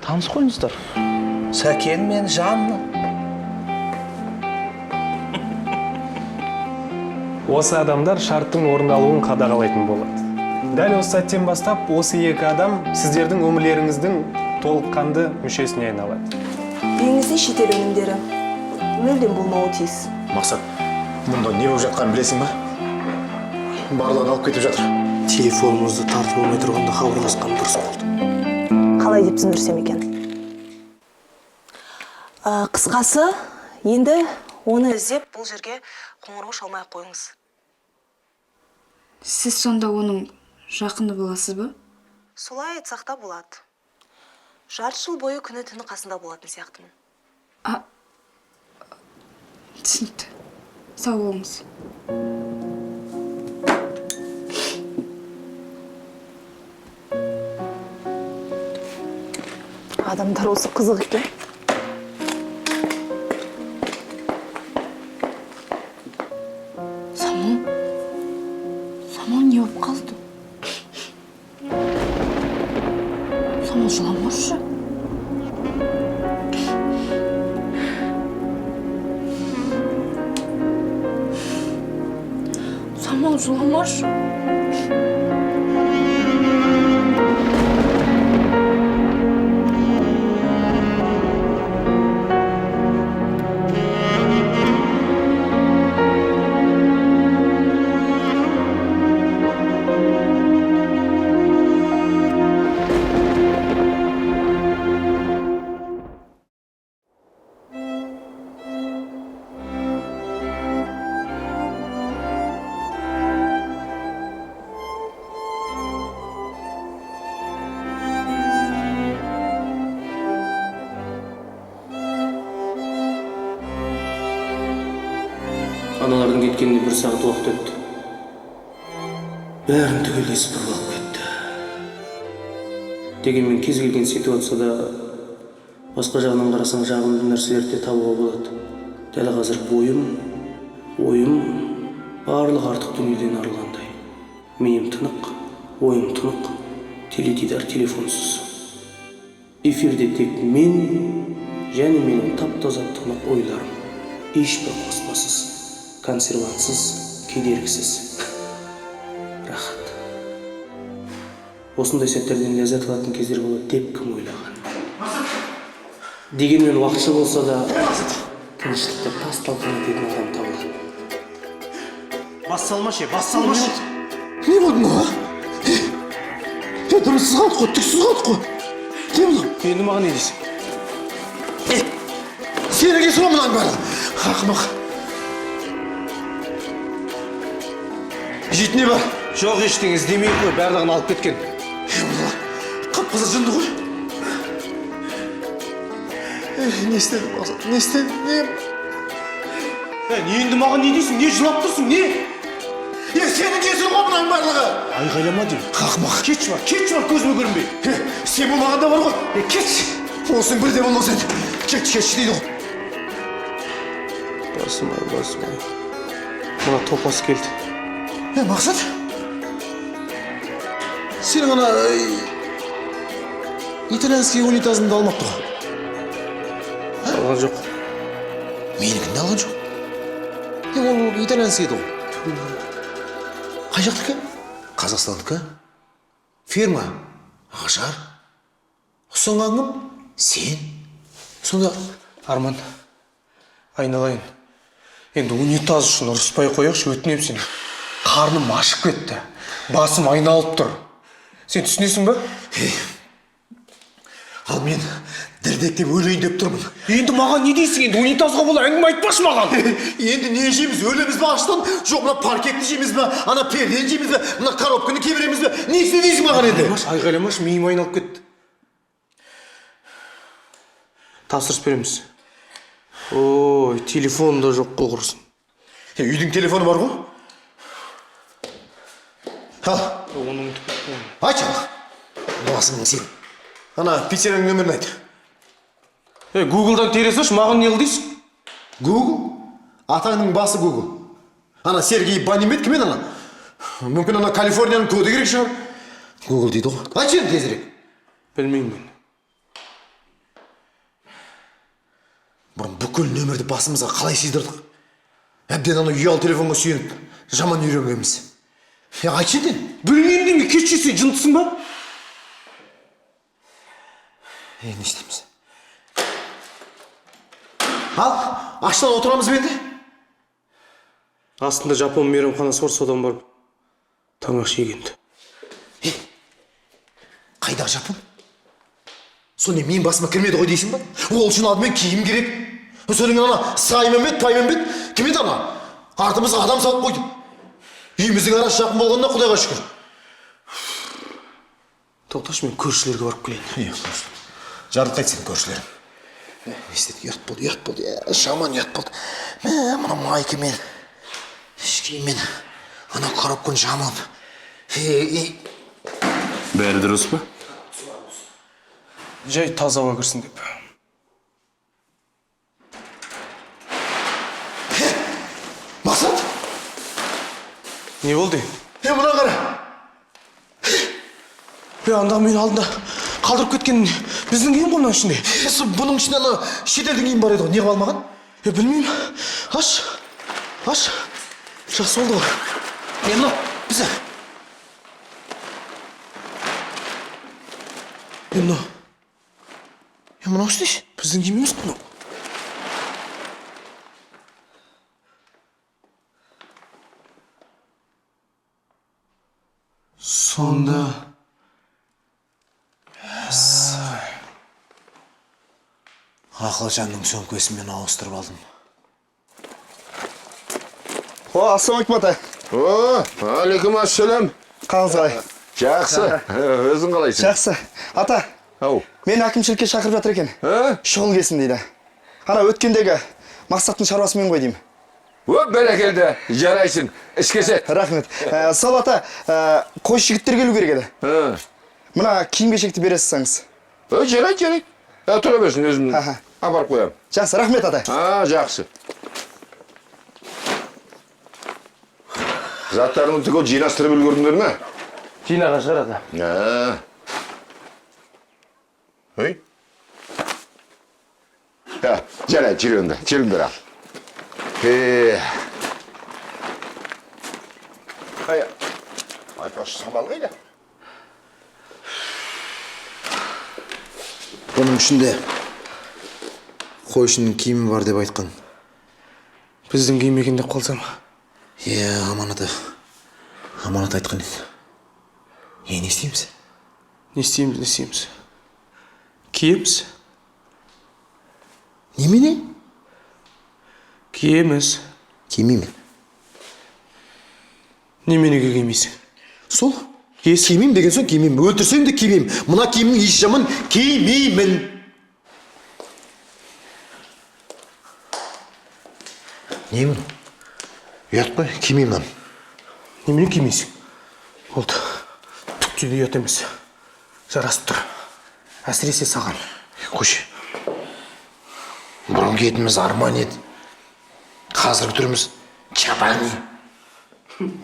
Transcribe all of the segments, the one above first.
Таныс қойыңыздар. Сәкен мен Жанна. Осы адамдар шарттың орындалуын қадағалайтын болады. Дәл осы сәттен бастап, осы екі адам сіздердің өмірлеріңіздің толыққанды мүшесіне айналады. Үйіңізде шетел өнімдері мүлдем болмауы тиіс. Мақсат, мұнда не болып жатқанын білесің ба? Барлығын алып кетіп жатыр. Телефонымызды тартып алмай тұрғанда хабарласқан дұрыс болды. Қалай деп түсіндірсем екен? Қысқасы, енді оны іздеп бұл жерге қоңырау шалмай қойыңыз. Сіз сонда оның жақыны боласыз ба? Солай айтсақ та болады. Жарты жыл бойы күні түні қасында болатын сияқтымын. Түсінікті. Сау болыңыз. Адамдар осы қызық екен. Самал не болып қалды? Самал жыламашы. Самал жыламашы. Аналардың кеткеніне 1 сағат уақыт өтті. Бәрін түгел сыпырып алып кетті. Дегенмен кез келген ситуацияда басқа жағынан қарасаң жағымды нәрселерді де табуға болады. Дәл қазір бойым, ойым барлық артық дүниеден арылғандай. Миым тынық, ойым тұнық, теледидар телефонсыз. Эфирде тек мен және менің тап-таза тынық ойларым. Ешбір қоспасыз, консервантсыз, кедергісіз. Рахат. Осындай сәттерден ләззат алатын кездер болады деп кім ойлаған. Дегенмен уақытша болса да тыныштықты тас талқан ететін адам табылады. Бас салмашы. Не болды мына? Дұрыссыз қалдық қой, түксіз қалдық қой. Не болды? Енді маған не дейсің? Сені кесір мұнан бәрі. Ақымақ. Жетіне бар. Жоқ ештеңе іздемей қой, барлығын алып кеткен. Қып-қызыл жынды ғой. Не істедім, Мақсат? Не істедім? Не енді маған не дейсің? Не жылап тұрсың? Не? Сенің кесір ғой мұнан барлығы. Айғайлама деймін. Ақымақ. Кетші бар, көзіме көрінбей. Сен болмаған да бар ғой. Кетші. Осың бірде болмас еді. Кетші дейді ғой. Басым-ай. Мына топас келді. Мақсат? Сенің ана итальянский унитазыңды алмапты ғой. Алған жоқ. Менікін алған жоқ. Ол итальянский еді ғой. Қай жақтікі? Қазақстандікі? Фирма? Ғажар? Ұсынған кім? Сен? Сонда... Арман, айналайын. Енді унитаз үшін ұрыспай қояқшы, өтінем сені. Қарным ашып кетті. Басым айналып тұр. Сен түсінесің бе? Ал мен дірдектеп өлейін деп тұрмын. Енді маған не дейсің? Енді унитазға бола әңгіме айтпашы маған. Енді не жейміз? Өлеміз бе аштан? Жоқ, мына паркетті жейміз бе? Ана пердені жейміз бе? Мына коробканы кебіреміз бе? Не істейсің маған енді? Айғайламаш, миым айналып кетті. Тапсырыс береміз. Ой, телефон да жоқ қой құрсын. Үйдің телефоны бар ғой? Ал. Оның Айтшы ала. Басыңның сен. Ана пиццерияның нөмірін айт. Гуглдан тересаш, маған не қыл дейсің? Google? Атаңның басы Google. Ана Сергей Банимет кім еді ана? Мүмкін ана Калифорнияның коды керек шығар. Google дейді ғой. Айтшы енді тезірек. Білмеймін мен. бүкіл нөмірді басымызға қалай сыйдырдық? Әбден ана ұялы телефонға сүйеніп, жаман үйренгенбіз. Айтшы енді. Білмеймін деме, кешше сен жындысың ба? Не істейміз? Ал, аштан отырамыз бе енді? Астында Жапон мейрамханасы бар, содан барып тамақ жегенді. Қайдағы Жапон? Соны мен басыма кірмеді ғой дейсің ба? Ол үшін алдымен киім керек. Содан ана Саймон бет, Паймон бет, кім еді ана? Артымызға адам салып қойды. Үйіміздің арасы жақын болғанда Құдайға шүкір. Тоқташы, мен көршілерге барып келейін. Жарылып қайтсын көршілерім. Не істедік, ұят болды. Жаман ұят болды. Мына майкамен, ішкеймен, ана коробканы жамылып. Бәрі дұрыс па? Жай таза ауа кірсін деп. Мақсат! Не болды? Мына қара! Андағы мен алдында қалдырып кеткен біздің киім ғой мына ішінде. Бұның ішінде ана шетелдің киім бар еді ғой, неғып алмаған? Білмеймін. Аш. Жақсы болды ғой. Мына, бізді. Мынау істейші? Біздің киім емес мынау. Сонда... Ақылжанның сөмкесін мен ауыстырып алдым. Ассалаумалейкум ата. Алейкум ассалам. Қалыңыз қалай? Жақсы. Өзің қалайсың? Жақсы. Ата, Ау. мені әкімшілікке шақырып жатыр екен. Шұғыл келсін дейді. Ана өткендегі Мақсаттың шаруасымен ғой деймін. Бәрекелді. Жарайсың. Ішкесет. Рахмет. Сол ата, қой жігіттер келу керек еді. Мына киім-кешекті бересіз саңыз. Жарай. Тұра берсін, өзім Аха. апарып қоям. Жақсы, рахмет ата. Жақсы. Заттарыңды түгел жинастырып үлгердіңдер ме? Жинаған шығар ата. Ой. Жарай, жүріңдер ал. Айпаш, самал қайда? Бұның ішінде қойшының киімі бар деп айтқан. Біздің киім екен деп қалсам. Аманат айтқан еді. Не істейміз? Не істейміз? Киеміз? Немене? Киеміз. Кимеймін. Неменеге кимейсің? Сол? Кимеймін деген соң кимеймін. Өлтірсем де кимеймін. Мына киімнің еш жаман кимеймін. Не мұны? Ұят қой, кимеймін. Немене кимейсің? Болды. Түкте де ұят емес. Жарасып тұр. Әсіресе саған. Қойшы. Бұрын кетіміз Арман еді. Қазіргі түріміз Чабани.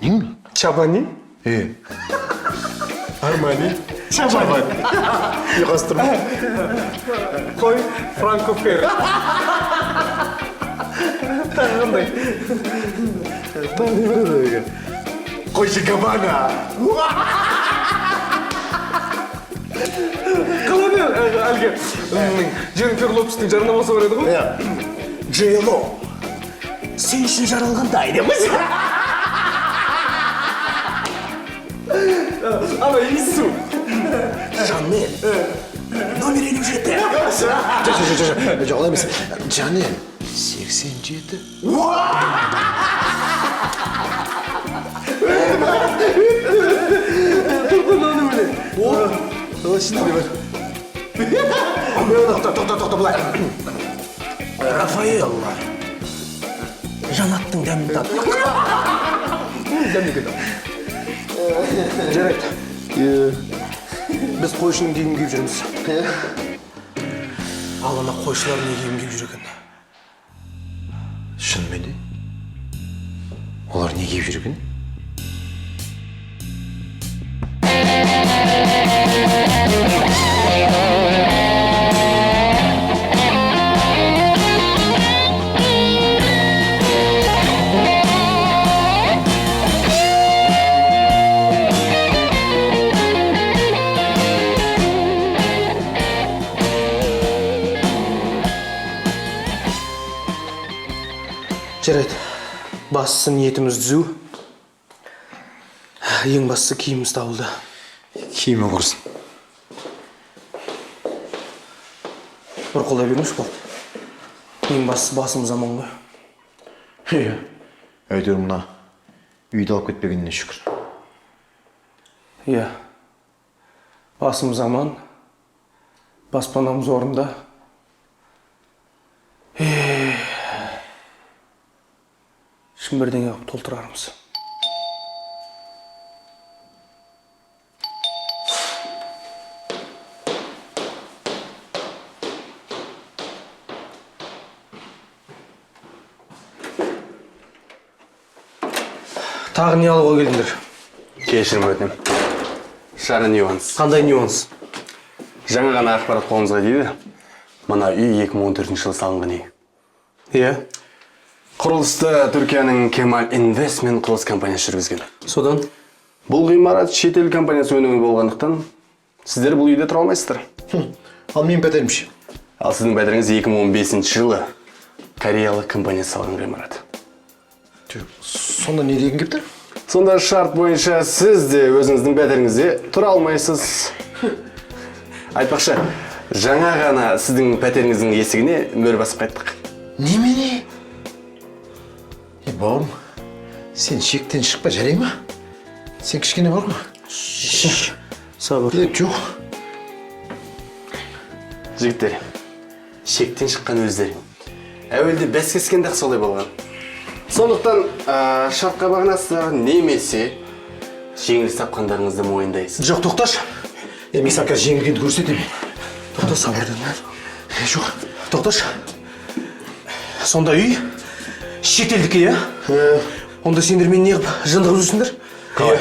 Не? Чабани? Армани. Чабани. Ұйқастырма. Қой, Франко Ферри. Тағындай. Қойшы Габана. Қаламер, әлге. Дженнифер Лопестің жарнамасы бар еді ғой? Джейло. Сен үшін жаралғандай деміз. Ана Ису. Жанел. Номер 57. Жоқ, олай емес. Жанел. 87. Тоқта, бұлай. Рафаэл бар. Жанаттың дәмін татты. Жарайды. Біз қойшының киім киіп жүрміз. Ал ана қойшылар не киім киіп жүр екен? Шынымен де? Олар не киіп жүр екен? Жарайды. Бастысы ниетіміз түзу. Ең бастысы киіміміз табылды. Киімі құрсын. Бір қолдай бермеш бол. Ең бастысы басымыз аман ғой. Иә. Әйтеуір мына үйді алып кетпегеніне шүкір. Иә. Басымыз аман. Баспанамыз орында. Шын бірдеңе қылып толтырармыз. Тағы не алуға келдіңдер? Кешірім өтінем. Шары нюанс. Қандай нюанс? Жаңа ғана ақпарат қолымызға дейді. Мына үй 2014 жылы салынған үй. Иә. Құрылысты Түркияның Kemal Investment құрылыс компаниясы жүргізген. Содан? Бұл ғимарат шетел компаниясы өнімі болғандықтан, сіздер бұл үйде тұра алмайсыздар. Ал мен пәтерім ше? Ал сіздің пәтеріңіз 2015 жылы Кореялық компаниясы салған ғимарат. Сонда не деген кептір? Сонда шарт бойынша сіз де өзіңіздің пәтеріңізде тұра алмайсыз. Айтпақшы, жаңа ғана сіздің пәтеріңіздің есігіне мөр басып қайттық. Немене? Бауырым, сен шектен шықпа, жарай ма? Сен кішкене бар ма? Сабыр. Жоқ. Жігіттер, шектен шыққан өздері. Әуелде бәскескенде солай болған. Сондықтан шартқа бағынасыздар немесе жеңіліс тапқандарыңызды мойындайсыз. Жоқ, тоқташ. Мен саған қазір жеңілгенді көрсетемін. Тоқта, сабыр дедім. Жоқ. Тоқташ. Сонда үй шетелдікі, иә? Онда сендер мен не қып жындығып жүрсіңдер? Қалай?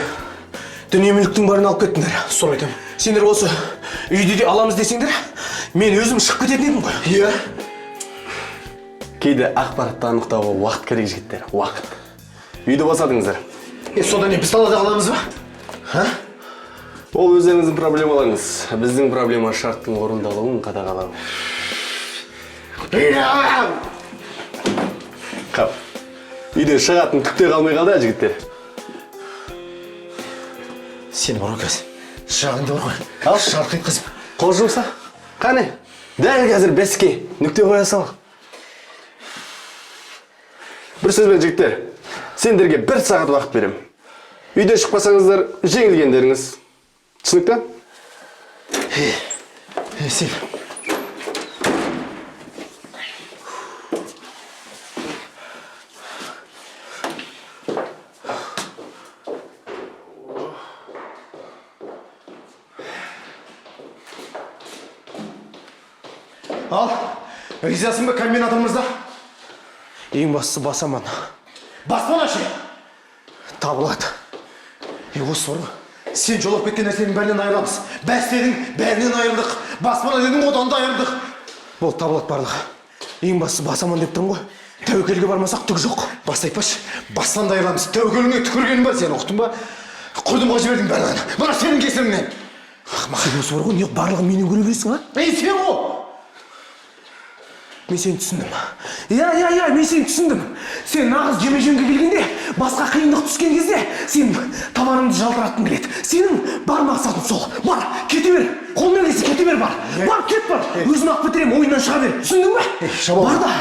Дүние мүліктің барын алып кеттіңдер. Соны айтамын. Сендер осы үйді де аламыз десеңдер, мен өзім шығып кететін едім ғой. Иә. Кейде ақпаратты анықтауға уақыт керек жігіттер, уақыт. Үйді босатыңыздар. Сонда не біз талада қаламыз ба? Ха? Ол өздеріңіздің проблемаларыңыз. Біздің проблема шарттың орындалуын қадағалау. Қап. Үйден шығатын түкте қалмай қалды, жігіттер. Сен бар өкәз. Жағыңда бар ғой. Ал шарқ етқызып. Қол жұмса? Қане? Дәл қазір бәске нүкте қоя сал. Бір сөзбен жігіттер, сендерге 1 сағат уақыт берем. Үйде шықпасаңыздар жеңілгендеріңіз. Түсінікті? Сен. Ал, ризасың ба комбинатымызда? Ең бастысы басаман. Баспана ше! Табылады. Осы бар ғой. Сен жолап кеткен нәрсенің бәрінен айырамыз. Бәстедің бәрінен айырдық. Баспана дедің одан да айырдық. Бол, табылады барлығы. Ең бастысы басаман деп тұрмын ғой. Тәуекелге бармасақ түк жоқ. Басты айтпашы, бастан да айырамыз. Тәуекеліңе түкіргенің ба, сен ұқтың ба? Құрдымға жібердің барлығын. Бұна сенің кесіріңнен. Сен осы бар ғой, не барлығы менен көре бересің, а? Сен ғой! Мен сені түсіндім. Я, мен сені түсіндім. Сен нағыз жеме-жөнге келгенде, басқа қиындық түскен кезде, сен табаныңды жалтыраттың келеді. Сенің бар мақсатың сол. Бар, кете бер. Қолмен келсе кете бер бар. Бар, кет бар. Өзін ақ бітірем, ойыннан шыға бер. Түсіндің бе? Бар да,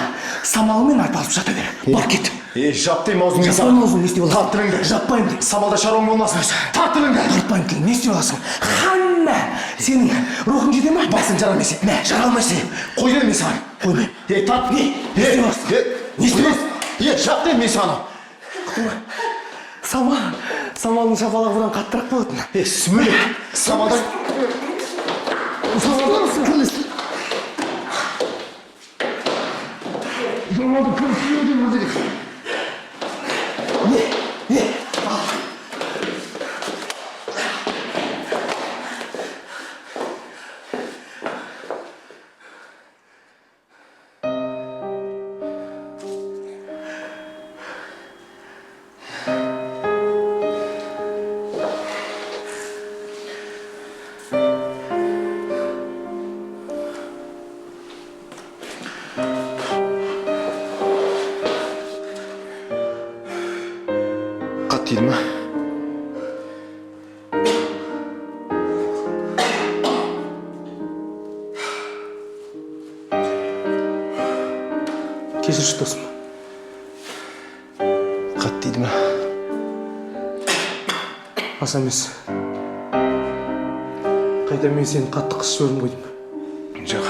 самалымен арпалып жата бер. Бар, кет. Жаптайым аузыңды. Жаппайым аузыңды, не істеп аласың? Тарт тіліңді. Жаппайым. Самалда шаруаң болмасын. Тарт тіліңді. Тартпайым тілің, не істеп аласың? Ханна, сенің рухың жете ма? Басын жарамайсың. Мә, жаралмайсың. Қой дедім мен саған. Қоймайым. Тарт. Не істеп аласың? Не істеп аласың? Жаптайым мен саған. Самалдың шапалағы бұдан қаттырақ болатын. Сүмеле. Самалда... дейді ма? Кешірші досым. Қатты дейді ма? Аса емес. Қайта мен сені қатты қысып жібердім ғой деймін. Жоқ.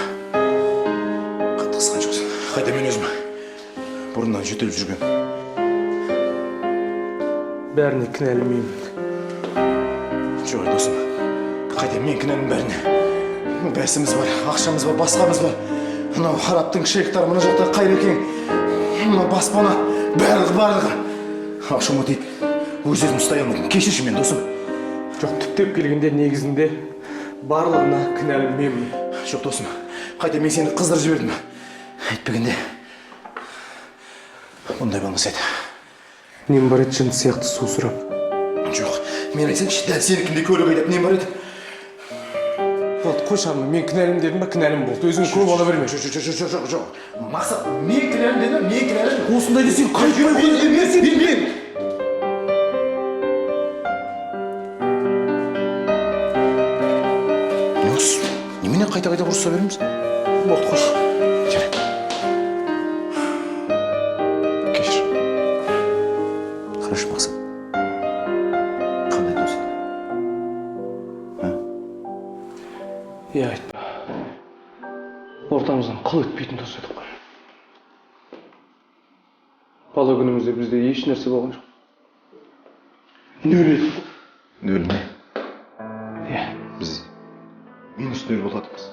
Қатты қысқан жоқсың. Қайта мен өзім бұрыннан жөтеліп жүрген. Бәріне кінәлі менмін. Жоқ, досым. Қайта мен кінәлім бәріне. Бәсіміз бар, ақшамыз бар, басқамыз бар. Мынау Хараптың шейхтары, мына жақта Қайрекең, мынау баспана, барлығы. Ақшама тиіп, өз-өзім ұстай алмадым. Кешірші мен, досым. Жоқ, түптеп келгенде негізінде барлығына кінәлі менмін. Жоқ, досым. Қайта мен сені қыздырып жібердім. Әйтпегенде бұндай болмас еді. Нем бар еді жын сияқты су сұрап. Жоқ, мен айтсаңшы, дәл сенікіндей көлік айдап нем бар еді? Болды, қой шармы, мен кінәлім дедім ба, кінәлім болды. Өзің көп ала берме. Жоқ. Мақсат, мен кінәлім дедім, мен кінәлім. Осындай десең, қай Мен. Не осы? Немене қайта-қайта ұрыса береміз? Болды, қош. Жарайды. Кешір. Хорошо, Мақсат. Қандай дос? Иә, айтпа. Ортамыздан қыл өтпейтін дос едік қой. Бала күнімізде бізде еш нәрсе болған жоқ. Нөл едік. Нөл ме? Иә. Біз минус нөл болатынбыз.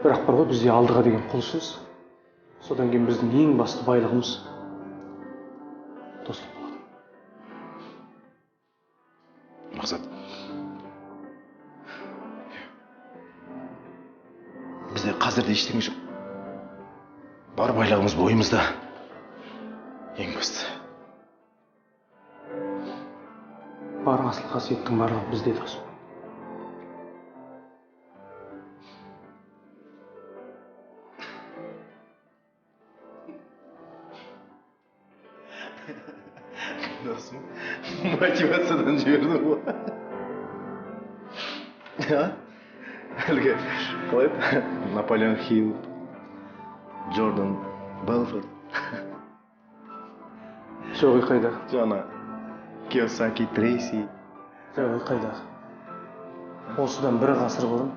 Бірақ бар ғой бізде алдыға деген құлшыныс. Содан кейін біздің ең басты байлығымыз достық болады. Мақсат. Бізде қазірде ештеңе жоқ. Бар байлығымыз бойымызда. Ең басты. Бар асыл қасиеттің барлығы бізде дос. Досым, мотивациядан жіберді ғой. Әлгі, қалай еді? Наполеон Хилл, Джордан Белфорд. Жоғы қайда? Жана, Киосаки Трейси. Жоғы қайда? Осыдан бір ғасыр бұрын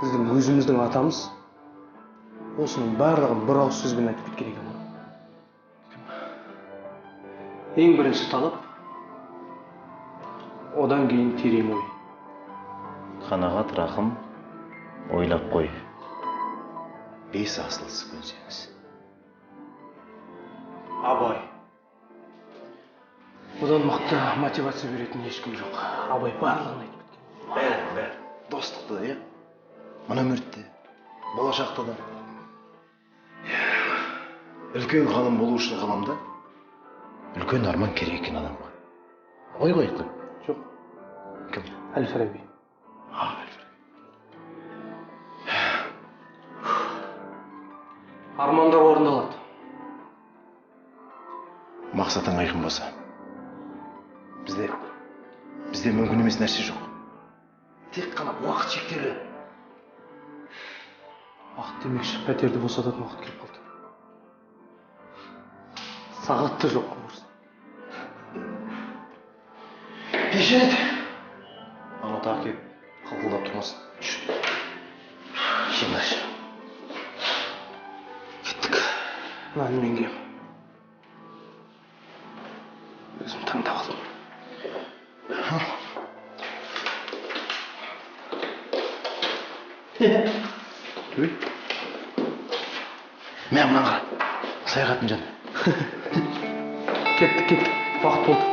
біздің өзіміздің атамыз осының барлығын бір ауыз сөзбен айтып кеткен екен. Ең бірінші талап, одан кейін терең ой. Қанағат рақым, ойлап қой. 5 асылсы көнсеңіз. Абай. Одан мықты мотивация беретін ешкім жоқ. Абай барлығын айтып кеткен. Бәрі. Достықты, е? Мына өмірде, болашақта да. Үлкен ғалым болу үшін ғаламда үлкен арман керек екен адамға. Ой қойық. Жоқ. Кім? Әл-Фараби. Әл-Фараби. Армандар орындалады. Мақсатың айқын болса. Бізде мүмкін емес нәрсе жоқ. Тек қана уақыт шектеулі. Уақыт демекші, пәтерді босататын уақыт келіп қалды. Сағатты жоқ құрсын. Пешет! Ана тағы кеп, қылқылдап тұрмасын. Жеңдаш. Кеттік. Мынаны мен кем. Өзім таңдап алдым. Өй. Мен мұнан қара. Саяхатым жан. Кеттік. Уақыт болды.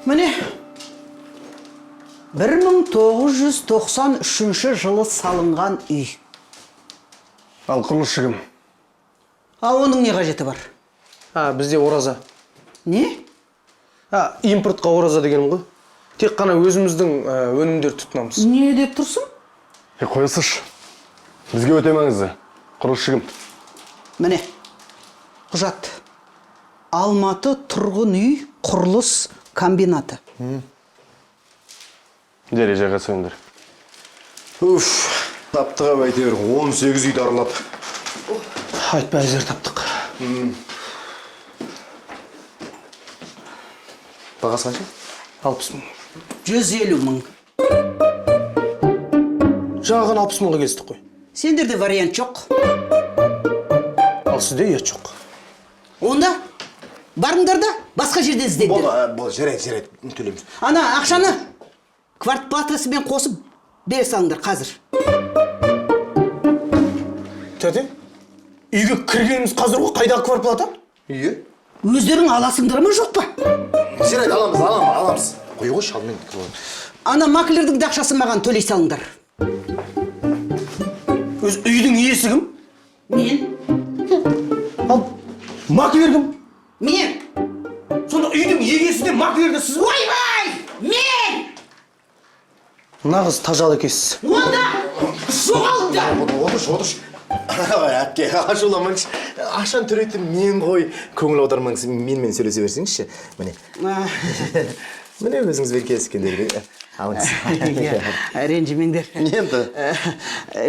Міне, 1993 жылы салынған үй. Ал құрылысшы кім? Оның не қажеті бар? Бізде ораза. Не? Импортқа ораза дегенім ғой. Тек қана өзіміздің өнімдер тұтынамыз. Не деп тұрсың? Қойысыш. Бізге өте маңызды. Құрылысшығым. Міне, құжат. Алматы тұрғын үй құрылыс комбинаты. Дережеге сөндір. Уф, таптыға бәйтер 18 үйді аралап. Айтпа, әзер таптық. Бағасы қанша? 60 мың. 150 мың. Жаңаған 60 мыңға келістік қой. Сендерде вариант жоқ. Ал сізде ұят жоқ. Онда барыңдар да басқа жерде іздеңдер. Бол, жарайды, төлейміз. Ана ақшаны квартплатасымен қосып бере салыңдар қазір. Тәте, үйге кіргеніміз қазір ғой, қайдағы квартплата? Үйге? Өздерің аласыңдар ма жоқ па? Жарайды, аламыз. Қой ғой, шалмен. Ана маклердің ақшасын маған төлей салыңдар. Өз үйдің иесі кім? Мен? Ал маклер кім? Мен? Сонда үйдің егесі де маклер де сіз ба? Ойбай! Мен! Нағыз тажал екесіз. Онда жоғалыңдар! Отырш. Әпке, ашуламаңыз. Ашан төрейтін мен ғой. Көңіл аудармаңыз, менімен сөйлесе берсеңізші. Міне өзіңіз беркесікендерге. Алыңыз. Ренжімеңдер. Енді?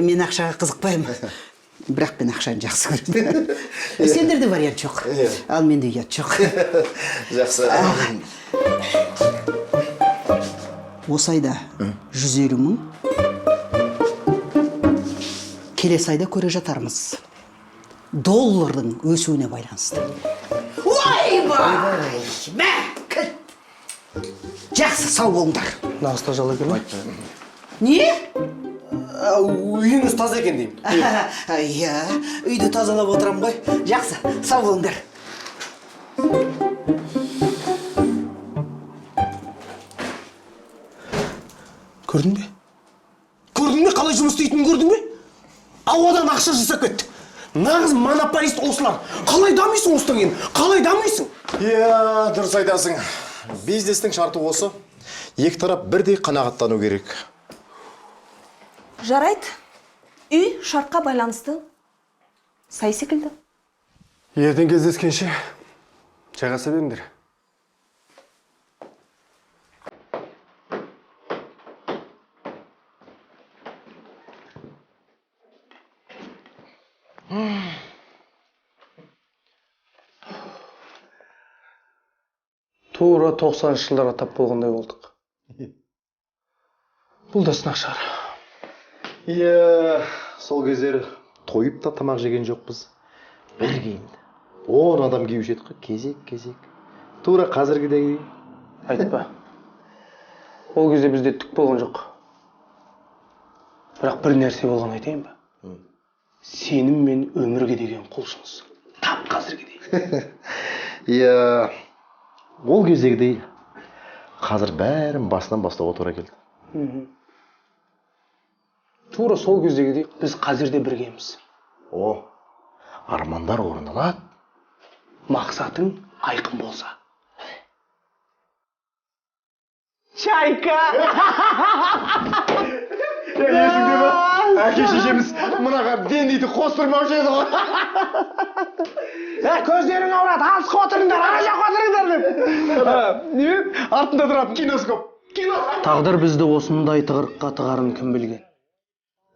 Мен ақшаға қызықпаймын. Бірақ мен ақшаны жақсы көрдім. Сендерде вариант жоқ. Ал менде ұят жоқ. Жақсы. Осы айда 150 мың. Келесі айда көре жатармыз. Доллардың өсуіне байланысты. Ойбай! Мәкіт! Жақсы, сау болыңдар. Нағыз тажал екен ба? Не? Үйіңіз таза екен деймін. Иә, үйді тазалап отырам ғой. Жақсы, сау болыңдар. Көрдің бе? Қалай жұмыс істейтінін көрдің бе? Ауадан ақша жасап кетті. Нағыз монополист осылар. Қалай дамисың осыдан кейін? Қалай дамисың? Иә, дұрыс айтасың. Бизнестің шарты осы. Екі тарап бірдей қанағаттану керек. Жарайды. Үй шартқа байланысты. Сай секілді. Ертең кездескенше жайғаса беріңдер. Тура 90 жылдарға тап болғандай болдық. Бұл да сынақ шығар. Иә, сол кездері тойып та тамақ жеген жоқпыз. Бір киімді 10 адам киюші едік қой, кезек. Тура қазіргідей. Айтпа. Ол кезде бізде түк болған жоқ. Бірақ бір нәрсе болған айтайын ба? Сенім мен өмірге деген құлшыныс. Тап қазіргідей. Иә, ол кездегідей. Қазір бәрін басынан бастауға тура келді. Тура сол кездегідей біз қазірде біргеміз. Армандар орындалады. Мақсатың айқын болса. Чайка! Есіңде ма? Әке шешеміз мұнаға дендейді қостырмаушы еді ғой. Көздерің ауырады, алысқа отырыңдар, ара жаққа отырыңдар деп. Не? Артында тұратын киноскоп. Тағдыр бізді осындай тығырыққа тығарын кім білген?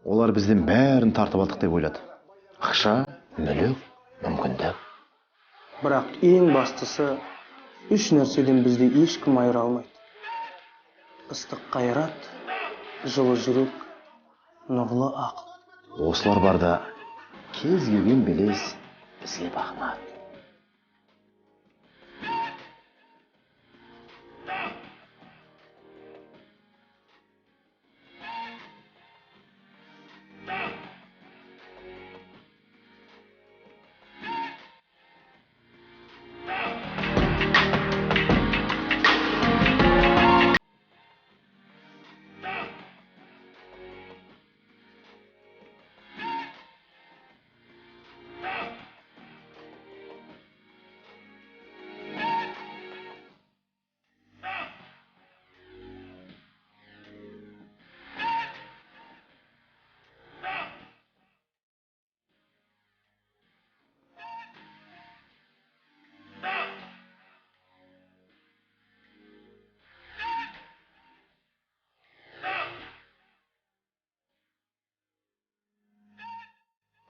Олар бізден бәрін тартып алдық деп ойлады. Ақша, мүлік, мүмкіндік. Бірақ ең бастысы, үш нәрседен бізді ешкім айыра алмайды. Ыстық қайрат, жылы жүрек, нұрлы ақыл. Осылар барда кез келген белес бізге бағынады.